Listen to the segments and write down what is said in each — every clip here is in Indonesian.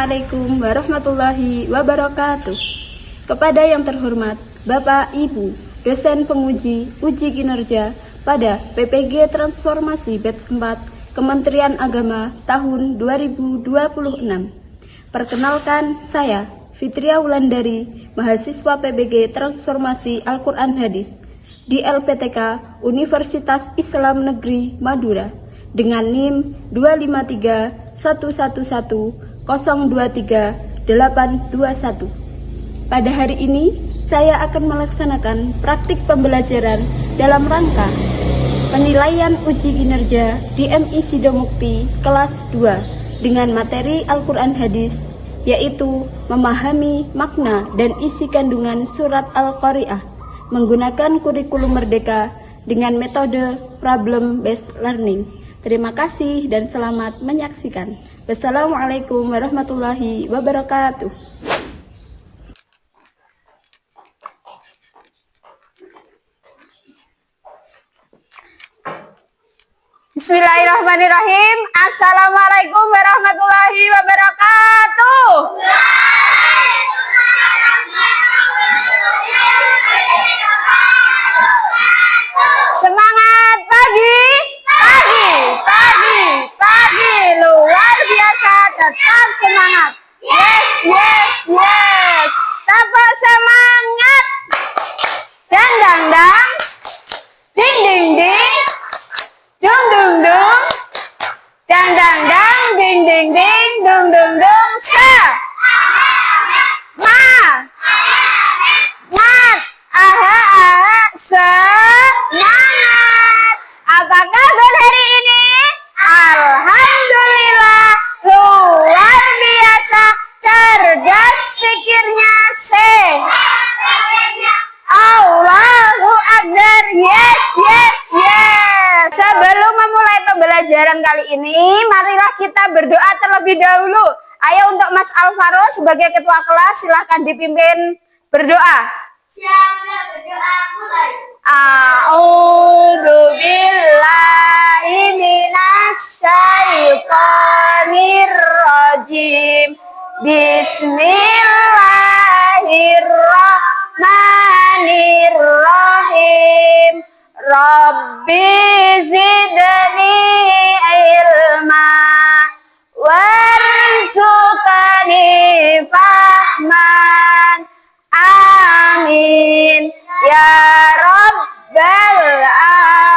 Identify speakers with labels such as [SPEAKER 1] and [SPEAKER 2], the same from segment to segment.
[SPEAKER 1] Assalamualaikum warahmatullahi wabarakatuh. Kepada yang terhormat Bapak Ibu dosen penguji uji kinerja pada PPG Transformasi Batch 4 Kementerian Agama tahun 2026. Perkenalkan, saya Fitria Wulandari, mahasiswa PPG Transformasi Al-Quran Hadis di LPTK Universitas Islam Negeri Madura dengan NIM 25311023821. Pada hari ini, saya akan melaksanakan praktik pembelajaran dalam rangka penilaian uji kinerja di MI Sidomukti kelas 2 dengan materi Al-Quran Hadis, yaitu memahami makna dan isi kandungan surat Al-Qari'ah menggunakan kurikulum merdeka dengan metode problem based learning. Terima kasih dan selamat menyaksikan. Wassalamualaikum warahmatullahi wabarakatuh.
[SPEAKER 2] Bismillahirrahmanirrahim. Assalamualaikum warahmatullahi wabarakatuh. Semangat pagi, pagi, pagi, pagi, luar biasa, tetap semangat. Yes, yes, yes. Tetap semangat. Dang, dang, dang. Ding, ding, ding. Dung, dung, dung. Dang, dang, dang. Ding, ding, ding. Dung, dung, dung. Sa. Ma. Mat. Aha, aha. Semangat. Apa kabar hari ini? Alhamdulillah. Luar biasa. Cerdas pikirnya. Sehat. Allahu Akbar. Yes, yes, yes. Sebelum memulai pembelajaran kali ini, marilah kita berdoa terlebih dahulu. Ayo untuk Mas Alvaro sebagai ketua kelas, silahkan dipimpin berdoa. Siapa berdoa mulai? A'udzu billahi minasyaitonir rajim. Bismillahirrahmanirrahim. Rabbi zidni ilma warzuqni fahman. Amin ya rabbal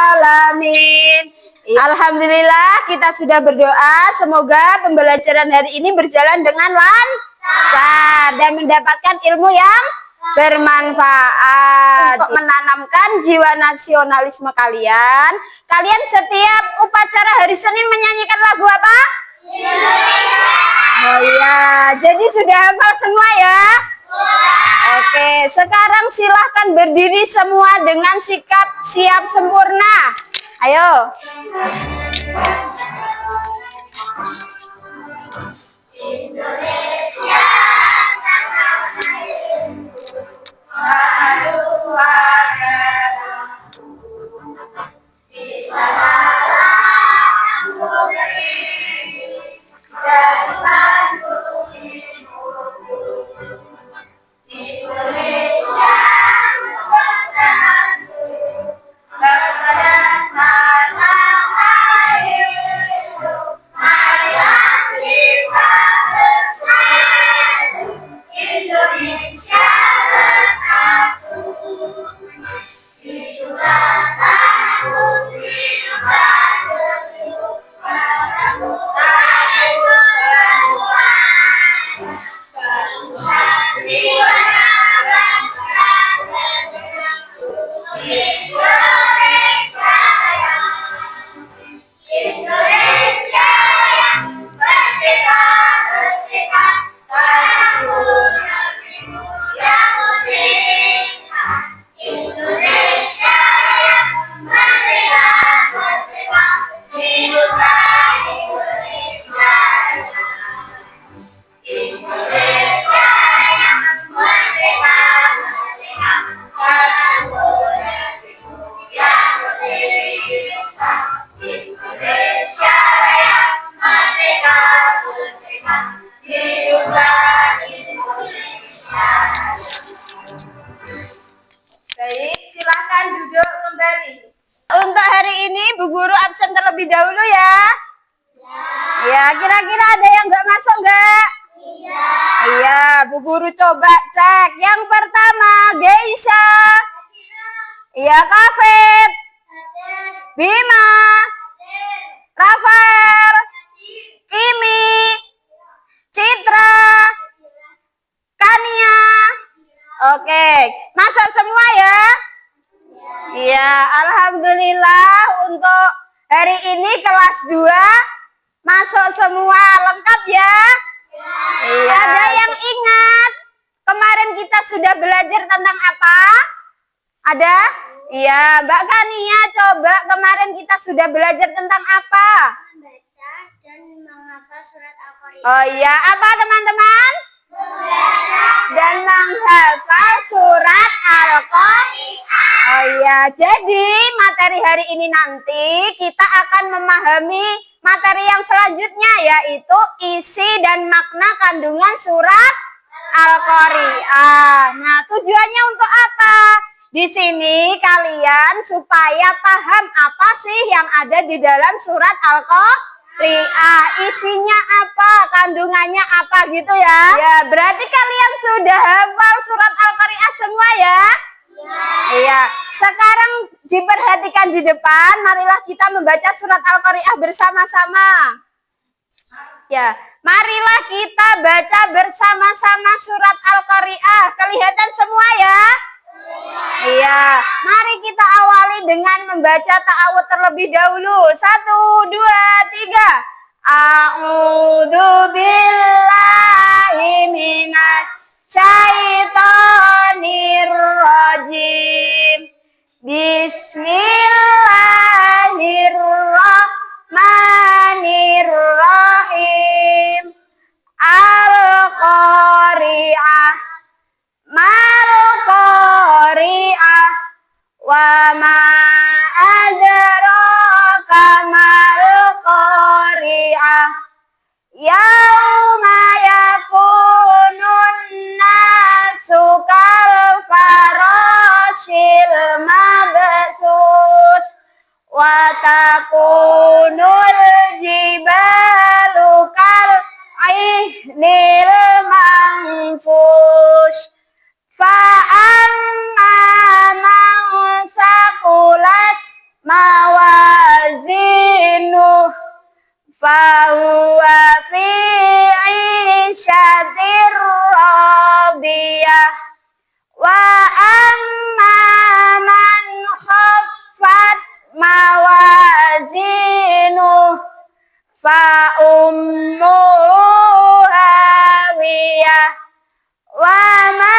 [SPEAKER 2] alamin. Alhamdulillah, kita sudah berdoa. Semoga pembelajaran hari ini berjalan dengan lancar dan mendapatkan ilmu yang bermanfaat. Untuk menanamkan jiwa nasionalisme kalian, kalian setiap upacara hari Senin menyanyikan lagu apa? Oh iya, jadi sudah hafal semua ya? Oke, sekarang silahkan berdiri semua dengan sikap siap sempurna. Ayo. Indonesia tanah air, satu keluarga, di sana aku berdiri dan bantu ibuku. Indonesia bangsaku, bangsa dan tanah air. terlebih dahulu ya. Ya, kira-kira ada yang nggak masuk nggak? Iya, Bu Guru coba cek. Yang pertama, Geisha. Iya, Kafet. Bima. Rafael. Kimi. Citra. Kania. Oke, masuk semua ya? Iya, alhamdulillah untuk hari ini kelas 2 masuk semua lengkap ya? Iya. Ada yang ingat kemarin kita sudah belajar tentang apa? Ada? Iya, Mbak Kania coba kemarin kita sudah belajar tentang apa?
[SPEAKER 3] Membaca dan menghafal surat Al-Qari'ah.
[SPEAKER 2] Oh iya, apa teman-teman? Dan menghafal surat Al-Qari'ah. Oh iya, jadi materi hari ini nanti kita akan memahami materi yang selanjutnya, yaitu isi dan makna kandungan surat Al-Qari'ah. Nah, tujuannya untuk apa? Di sini kalian supaya paham apa sih yang ada di dalam surat Al-Qari'ah. Isinya apa, kandungannya apa gitu ya. Ya, berarti kalian sudah hafal surat Al-Qari'ah semua ya? Iya. Sekarang diperhatikan di depan, marilah kita membaca surat Al-Qari'ah bersama-sama. Ya, marilah kita baca bersama-sama surat Al-Qari'ah. Kelihatan semua ya? Iya, mari kita awali dengan membaca ta'awudz terlebih dahulu. 1, 2, 3. A'udzu billahi minas syaitonir rajim. Bismillahirrahmanirrahim. Al-Qari'ah. Mal-Qari'ah. Wa ma adraka mal-Qari'ah. Yauma yakunun nasu kal farashil mabsus wa takunul jibalu kal ihnil manfush fa'amma man saqulat mawazinuh fahuwa fi 'ishatir radiyah wa amma man khaffat mawazinuh fa ummuhu hawiyah wa ma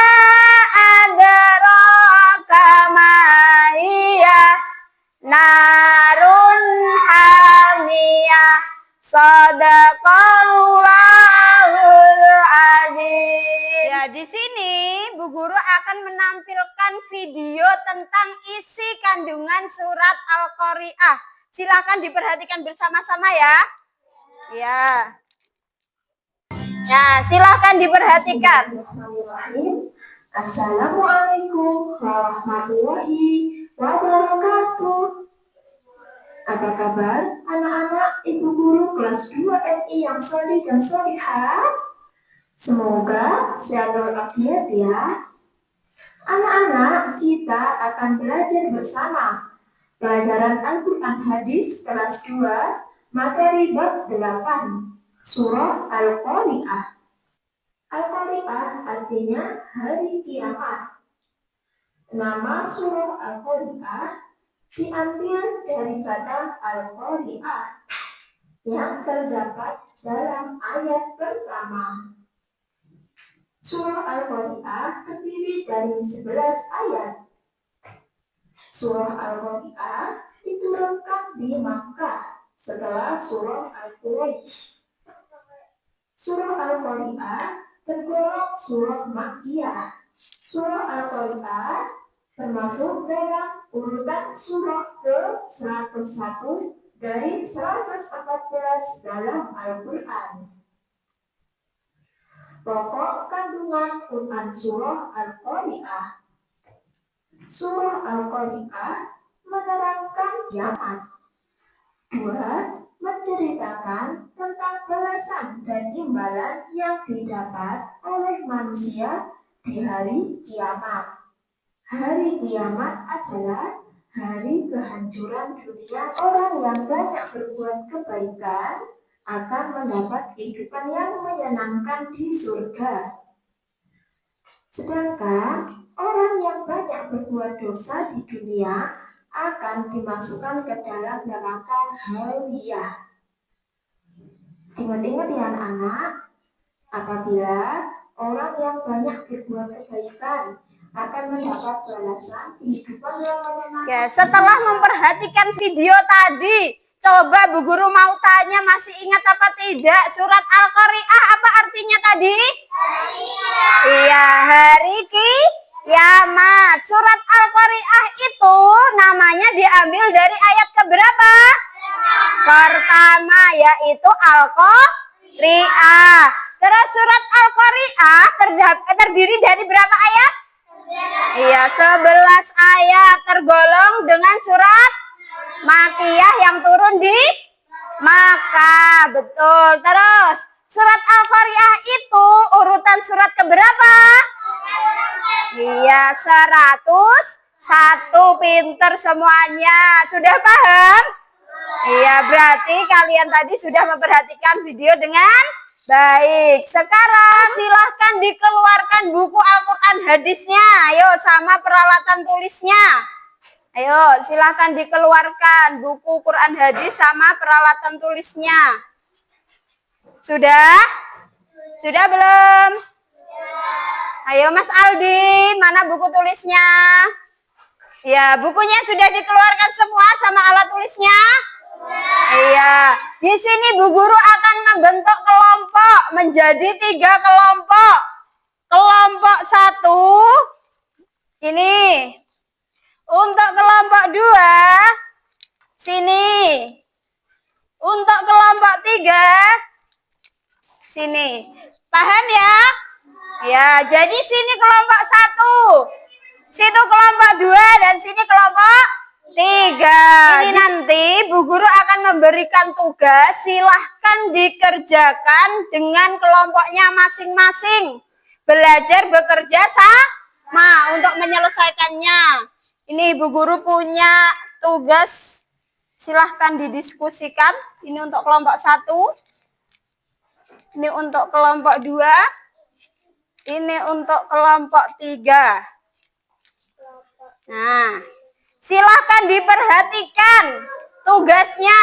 [SPEAKER 2] adraka ma hiya narun hamiyah. Shadaqallahul adzim. Ya, di sini Bu Guru akan menampilkan video tentang isi kandungan surat Al-Qari'ah. Silakan diperhatikan bersama-sama ya. Ya. Ya, silakan diperhatikan.
[SPEAKER 4] Assalamualaikum warahmatullahi wabarakatuh. Apa kabar anak-anak ibu guru kelas 2 MI yang solih dan solihah? Semoga sehat walafiat ya. Anak-anak, kita akan belajar bersama pelajaran Al-Quran Hadis kelas 2 materi bab 8 surah Al-Qari'ah. Al-Qari'ah artinya hari kiamat. Nama surah Al-Qari'ah diambil dari kata Al-Qari'ah yang terdapat dalam ayat pertama. Surah Al-Qari'ah terdiri dari 11 ayat. Surah Al-Qari'ah diturunkan di Makkah setelah surah Al-Quraisy. Surah Al-Qari'ah tergolong surah Makkiyah. Surah Al-Qari'ah termasuk dalam urutan surah ke-101 dari 114 dalam Al-Quran. Pokok kandungan Quran surah Al-Qari'ah. Surah Al-Qari'ah menerangkan kiamat. 2. Menceritakan tentang balasan dan imbalan yang didapat oleh manusia di hari kiamat. Hari kiamat adalah hari kehancuran dunia. Orang yang banyak berbuat kebaikan akan mendapat kehidupan yang menyenangkan di surga. Sedangkan orang yang banyak berbuat dosa di dunia akan dimasukkan ke dalam neraka hawiyah. Ingat-ingat ya anak-anak, apabila orang yang banyak berbuat kebaikan akan mendapat balasan kehidupan yang menyenangkan.
[SPEAKER 2] Ya, setelah memperhatikan video tadi, coba Bu Guru mau tanya, masih ingat apa tidak surat Al-Qari'ah apa artinya tadi? Iya, hari kiamat. Surat Al-Qari'ah itu namanya diambil dari ayat keberapa? Pertama, yaitu Al-Qari'ah. Terus surat Al-Qari'ah terdiri dari berapa ayat? Iya, 11 ayat, tergolong dengan surat Makiyah yang turun di Makkah. Betul. Terus surat Al-Qari'ah itu urutan surat keberapa? Iya, 101. Pinter semuanya. Sudah paham? Iya, berarti kalian tadi sudah memperhatikan video dengan baik. Sekarang silahkan dikeluarkan buku Al-Quran hadisnya. Ayo, sama peralatan tulisnya. Ayo, silahkan dikeluarkan buku Quran hadis sama peralatan tulisnya. Sudah? Sudah belum? Ayo Mas Aldi, mana buku tulisnya? Ya, bukunya sudah dikeluarkan semua sama alat tulisnya? Iya, di sini Bu Guru akan membentuk kelompok menjadi 3 kelompok. Kelompok 1 ini. Untuk kelompok 2 sini. Untuk kelompok 3 sini. Paham ya? Ya, jadi sini kelompok 1. Situ kelompok 2 dan sini kelompok 3. Ini nanti Bu Guru akan memberikan tugas, silahkan dikerjakan dengan kelompoknya masing-masing. Belajar bekerja sama untuk menyelesaikannya. Ini Bu Guru punya tugas, silahkan didiskusikan. Ini untuk kelompok 1. Ini untuk kelompok 2. Ini untuk kelompok 3. Nah, silahkan diperhatikan tugasnya.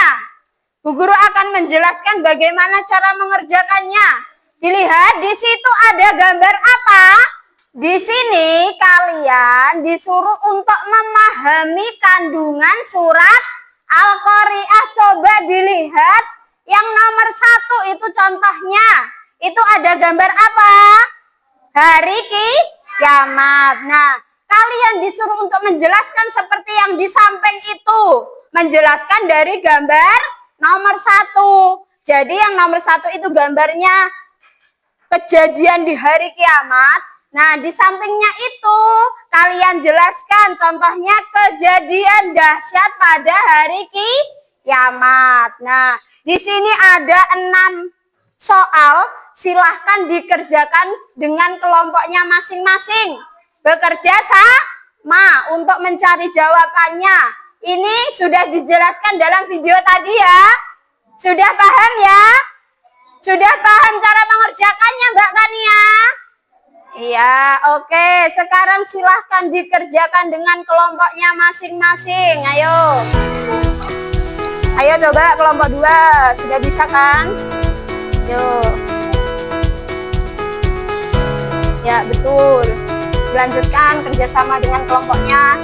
[SPEAKER 2] Bu Guru akan menjelaskan bagaimana cara mengerjakannya. Dilihat di situ ada gambar apa? Di sini kalian disuruh untuk memahami kandungan surat Al-Qari'ah. Coba dilihat yang nomor 1 itu contohnya. Itu ada gambar apa? Hari kiamat. Nah, kalian disuruh untuk menjelaskan seperti yang di samping itu. Menjelaskan dari gambar nomor 1. Jadi yang nomor 1 itu gambarnya kejadian di hari kiamat. Nah, di sampingnya itu kalian jelaskan contohnya kejadian dahsyat pada hari kiamat. Nah, di sini ada 6 soal, silahkan dikerjakan dengan kelompoknya masing-masing. Bekerja sama untuk mencari jawabannya. Ini sudah dijelaskan dalam video tadi ya. Sudah paham ya? Sudah paham cara mengerjakannya Mbak Kania? Iya, oke. Sekarang silahkan dikerjakan dengan kelompoknya masing-masing. Ayo. Ayo coba kelompok 2. Sudah bisa kan? Yuk. Ya, betul. Lanjutkan kerjasama dengan kelompoknya.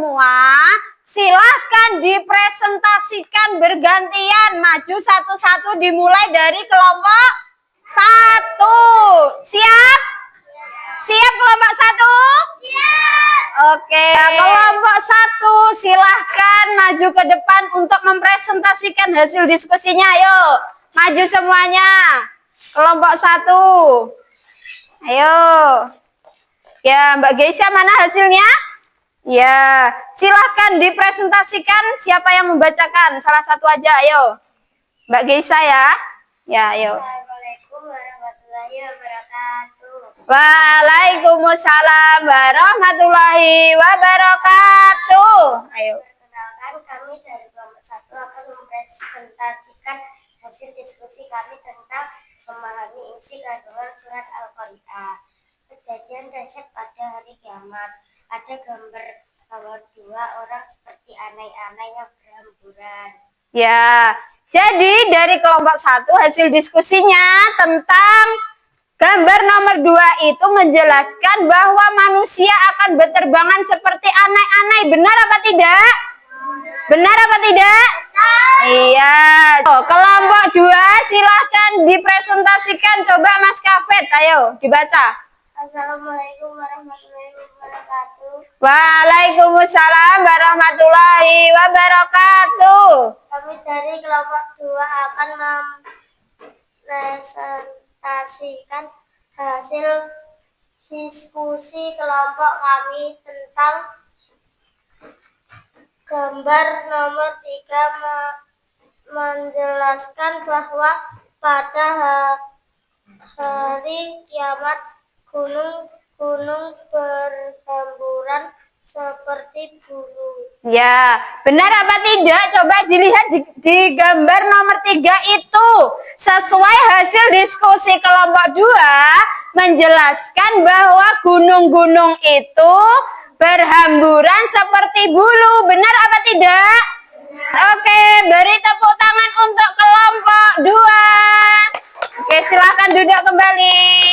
[SPEAKER 2] semua, silahkan dipresentasikan bergantian. Maju satu-satu dimulai dari kelompok 1. Siap? Siap kelompok 1? Siap. Oke, kelompok 1 silahkan maju ke depan untuk mempresentasikan hasil diskusinya. Ayo, maju semuanya. Kelompok 1. Ayo. Ya, Mbak Geisha, mana hasilnya? Ya, silahkan dipresentasikan. Siapa yang membacakan? Salah satu aja, ayo. Mbak Geisha ya. Ya, ayo.
[SPEAKER 3] Assalamualaikum warahmatullahi wabarakatuh.
[SPEAKER 2] Waalaikumsalam warahmatullahi wabarakatuh. Ayo.
[SPEAKER 3] Perkenalkan, kami dari kelompok 1 akan mempresentasikan hasil diskusi kami tentang memahami isi kandungan surat Al-Qari'ah. Kejadian dahsyat pada hari kiamat. Ada gambar bahwa 2 orang seperti anai-anai yang berhamburan.
[SPEAKER 2] Ya, jadi dari kelompok 1 hasil diskusinya tentang gambar nomor 2 itu menjelaskan bahwa manusia akan berterbangan seperti anai-anai. Benar apa tidak? Benar apa tidak? Iya. Kelompok 2 silahkan dipresentasikan. Coba Mas Kafet, ayo dibaca.
[SPEAKER 3] Assalamualaikum warahmatullahi wabarakatuh.
[SPEAKER 2] Waalaikumsalam warahmatullahi wabarakatuh.
[SPEAKER 3] Kami dari kelompok 2 akan mempresentasikan hasil diskusi kelompok kami tentang gambar nomor 3 menjelaskan bahwa pada hari kiamat gunung-gunung berhamburan seperti bulu.
[SPEAKER 2] Ya, benar apa tidak? Coba dilihat di gambar nomor 3 itu. Sesuai hasil diskusi kelompok 2 menjelaskan bahwa gunung-gunung itu berhamburan seperti bulu. Benar apa tidak? Oke, beri tepuk tangan untuk kelompok 2. Oke, silahkan duduk kembali.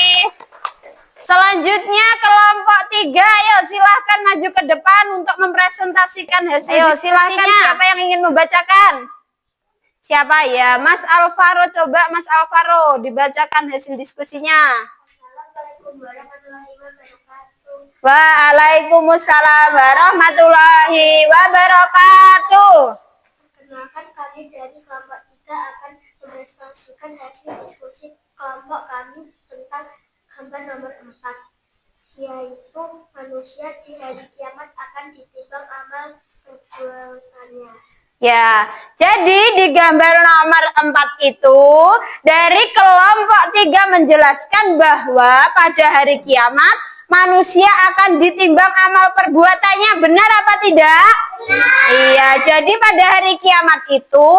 [SPEAKER 2] Selanjutnya kelompok 3, ayo silahkan maju ke depan untuk mempresentasikan hasil. Ayo silahkan, siapa yang ingin membacakan? Siapa ya? Mas Alvaro, coba Mas Alvaro dibacakan hasil diskusinya.
[SPEAKER 3] Assalamualaikum warahmatullahi wabarakatuh.
[SPEAKER 2] Waalaikumsalam warahmatullahi wabarakatuh.
[SPEAKER 3] Perkenalkan, kami dari kelompok 3 akan mempresentasikan hasil diskusi kelompok kami tentang gambar nomor 4, yaitu manusia di hari kiamat akan ditimbang amal perbuatannya.
[SPEAKER 2] Ya, jadi di gambar nomor 4 itu dari kelompok 3 menjelaskan bahwa pada hari kiamat manusia akan ditimbang amal perbuatannya. Benar apa tidak? Benar. Iya, jadi pada hari kiamat itu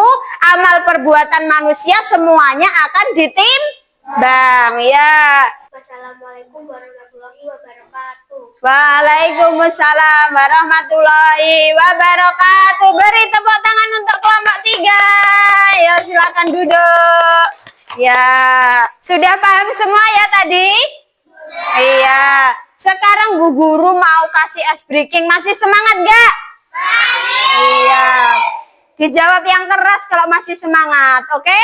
[SPEAKER 2] amal perbuatan manusia semuanya akan ditimbang. Ya.
[SPEAKER 3] Wassalamualaikum warahmatullahi wabarakatuh.
[SPEAKER 2] Waalaikumsalam warahmatullahi wabarakatuh. Beri tepuk tangan untuk kelompok 3. Ya, silakan duduk. Ya, sudah paham semua ya tadi? Sudah. Iya. Sekarang Bu Guru mau kasih ice breaking. Masih semangat gak? Masih. Iya. Dijawab yang keras kalau masih semangat, oke?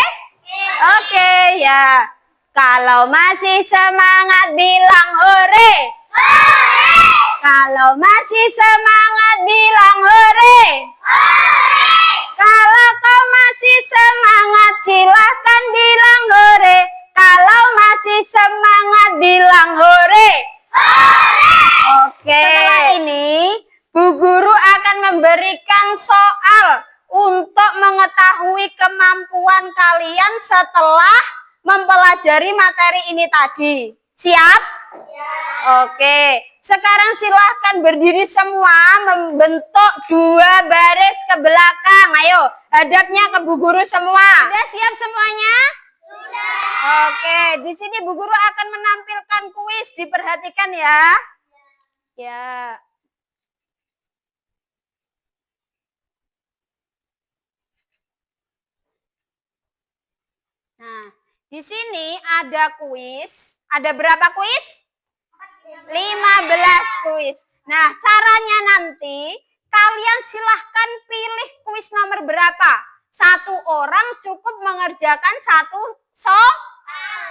[SPEAKER 2] Oke, ya. Kalau masih semangat bilang hore. Hore. Kalau masih semangat bilang hore. Hore. Kalau kau masih semangat silahkan bilang hore. Kalau masih semangat bilang hore. Hore. Oke. Setelah ini Bu Guru akan memberikan soal untuk mengetahui kemampuan kalian setelah mempelajari materi ini tadi. Siap? Siap. Oke. Sekarang silahkan berdiri semua membentuk 2 baris ke belakang. Ayo, hadapnya ke Bu Guru semua. Sudah siap semuanya? Sudah. Oke, di sini Bu Guru akan menampilkan kuis. Diperhatikan ya. Ya. Nah, di sini ada kuis. Ada berapa kuis? 15 kuis. Nah, caranya nanti Kalian silahkan pilih kuis nomor berapa. Satu orang cukup mengerjakan satu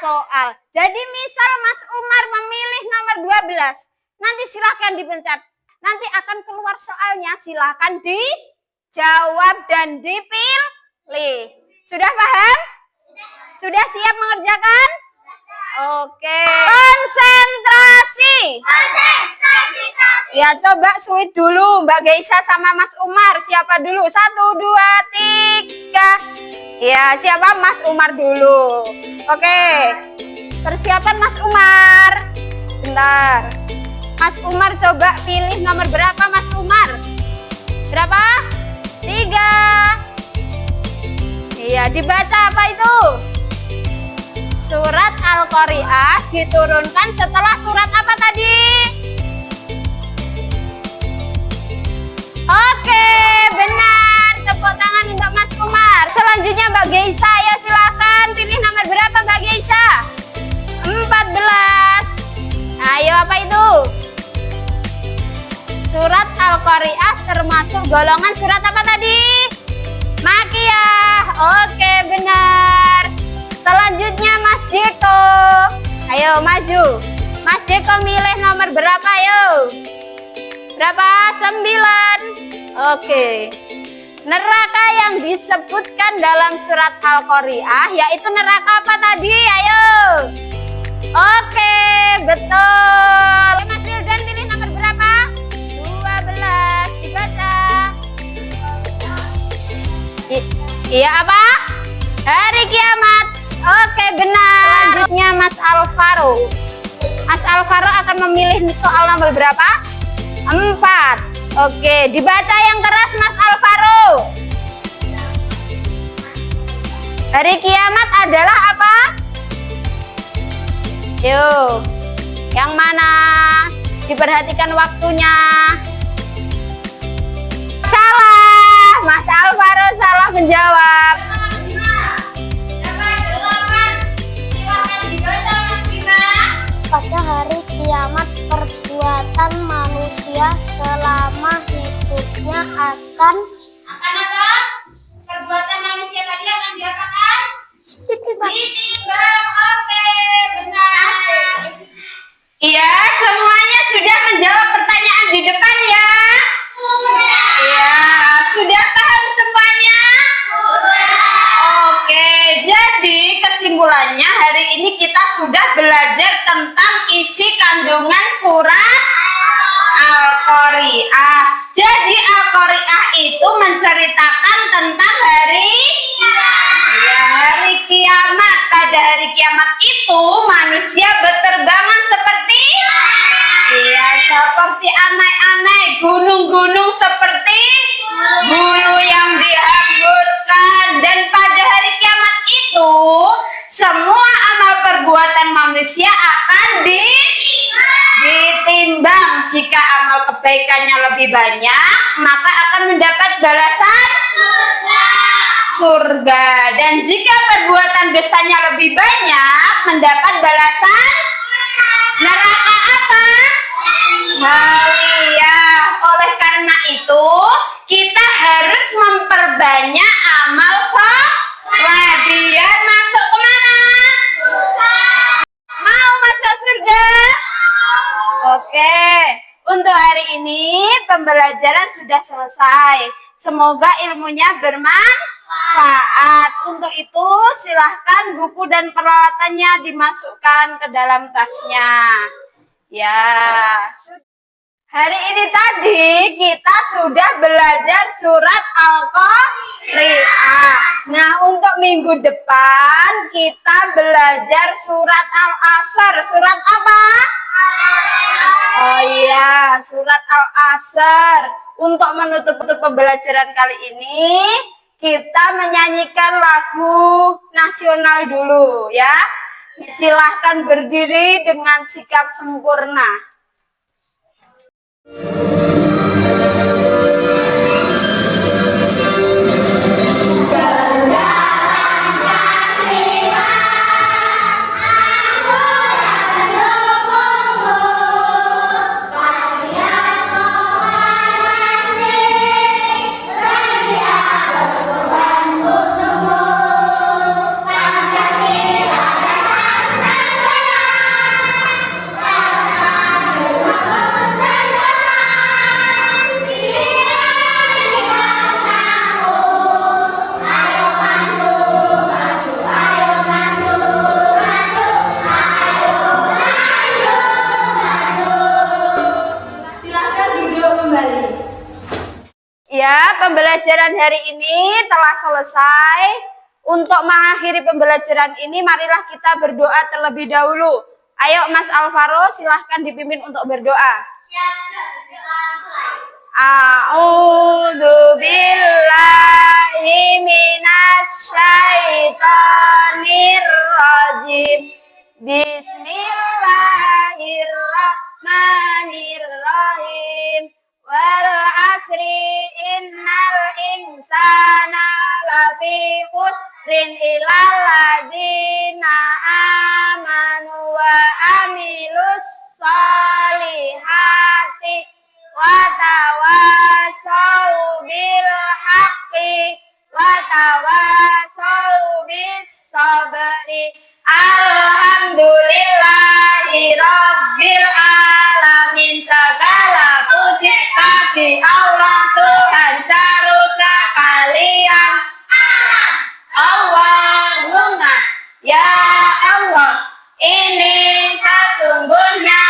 [SPEAKER 2] soal. Jadi misal Mas Umar memilih nomor 12. Nanti silahkan dipencet. Nanti akan keluar soalnya. Silahkan dijawab dan dipilih. Sudah paham? Sudah siap mengerjakan? Oke. Konsentrasi. Ya coba sweet dulu Mbak Geisa sama Mas Umar. Siapa dulu? 1, 2, 3. Ya siapa? Mas Umar dulu. Oke. Persiapan Mas Umar. Bentar. Mas Umar coba pilih nomor berapa Mas Umar? Berapa? 3. Iya dibaca apa itu? Surat Al-Qari'ah diturunkan setelah surat apa tadi? Oke, benar. Tepuk tangan untuk Mas Umar. Selanjutnya Mbak Geisa, ya silakan pilih nomor berapa Mbak Geisa? 14. Ayo apa itu? Surat Al-Qari'ah termasuk golongan surat apa tadi? Makiyah. Oke, benar. Selanjutnya Mas Jeko. Ayo maju. Mas Jeko milih nomor berapa ayo? Berapa? 9. Oke. Neraka yang disebutkan dalam surat Al-Qari'ah yaitu neraka apa tadi? Ayo. Oke, betul. Mas Wildan pilih nomor berapa? 12. Dibaca. Iya apa? Hari kiamat. Oke, benar. Selanjutnya Mas Alvaro. Mas Alvaro akan memilih soal nomor berapa? 4. Oke, dibaca yang keras Mas Alvaro. Hari kiamat adalah apa? Yuk, yang mana? Diperhatikan waktunya. Salah, Mas Alvaro salah menjawab.
[SPEAKER 3] Pada hari kiamat perbuatan manusia selama hidupnya akan
[SPEAKER 2] apa? Perbuatan manusia tadi akan diapakan? Ditimbang. Oke, benar. Iya, semuanya sudah menjawab pertanyaan di depan ya? Sudah. Iya, sudah paham semuanya? Sudah. Oke, jadi kesimpulannya hari ini kita sudah belajar tentang isi kandungan surat Al-Qari'ah. Jadi Al-Qari'ah itu menceritakan tentang hari kiamat. Pada hari kiamat itu manusia berterbangan seperti seperti anai-anai, gunung-gunung seperti bulu yang dihamburkan. Dan pada hari kiamat itu semua amal perbuatan manusia akan ditimbang. Jika amal kebaikannya lebih banyak, maka akan mendapat balasan surga. Dan jika perbuatan dosanya lebih banyak, mendapat balasan neraka apa? Hawiyah. Oleh karena itu, kita harus memperbanyak amal soleh biar masuk kemana? Mau masuk surga? Oke, untuk hari ini pembelajaran sudah selesai. Semoga ilmunya bermanfaat. Untuk itu silahkan buku dan peralatannya dimasukkan ke dalam tasnya. Ya. Hari ini tadi kita sudah belajar surat Al-Qari'ah. Nah, untuk minggu depan kita belajar surat Al-Asr. Surat apa? Oh iya, surat Al-Asr. Untuk menutup pembelajaran kali ini, kita menyanyikan lagu nasional dulu ya. Silahkan berdiri dengan sikap sempurna. Ya, pembelajaran hari ini telah selesai. Untuk mengakhiri pembelajaran ini, marilah kita berdoa terlebih dahulu. Ayo Mas Alvaro, silahkan dipimpin untuk berdoa. A'udzu billahi minasyaitonir rajim. Bismillahirrahmanirrahim. Wal asri innal insana lafi khusrin illal ladzina amanu wa amilus solihati wa tawasau bil haqqi wa tawasau bis sabri. Alhamdulillahi rabbil alamin. Segala puji bagi Allah Tuhan serupa kalian. Allahumma ya Allah, ini sesungguhnya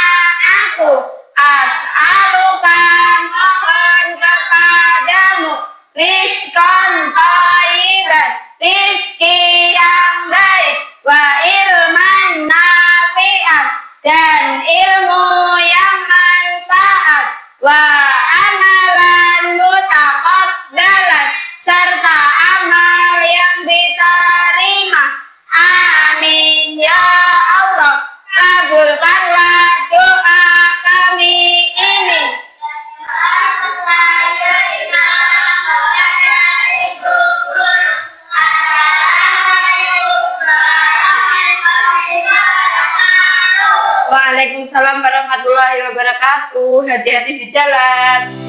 [SPEAKER 2] aku as'aluka, mohon kepadamu, rizqan thayyiban, rizki yang baik, wa ilman nafi'an, dan ilmu yang manfaat, wa amalan mutaqabbalan, serta amal yang diterima. Amin ya Allah. Kabulkanlah doa kami ini. Waalaikumsalam warahmatullahi wabarakatuh. Hati-hati di jalan.